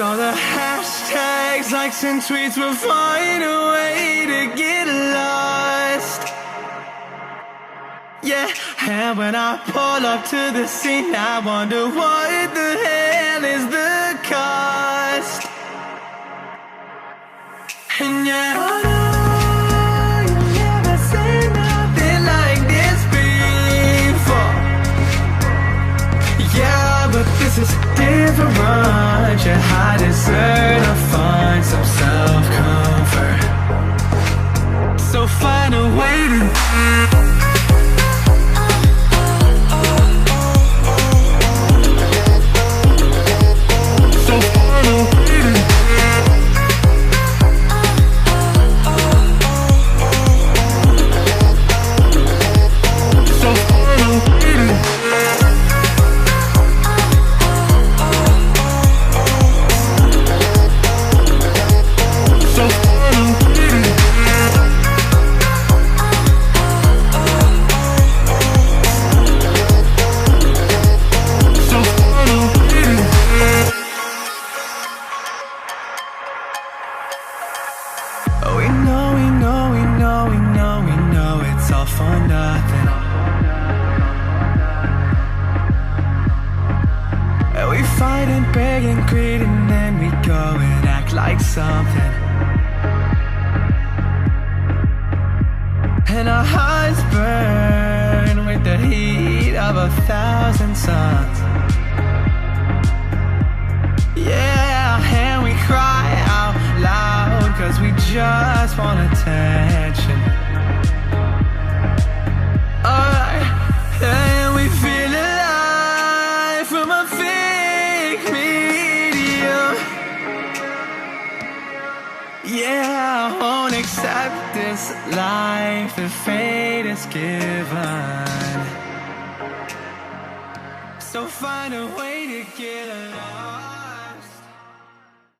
All the hashtags, likes and tweets will find a way to get lost. Yeah, and when I pull up to the scene, I wonder what the hell is the cost. And yeah, I know you've never seen nothing like this before. Yeah, but this is different. Yeah, I deserve to find some self-comfort. So find a way to for nothing. And we fight and beg and greed, and then we go and act like something. And our hearts burn with the heat of 1,000 suns. Yeah, and we cry out loud, 'cause we just want attention. And we feel alive from a fake medium. Yeah, I won't accept this life that fate is given. So find a way to get along.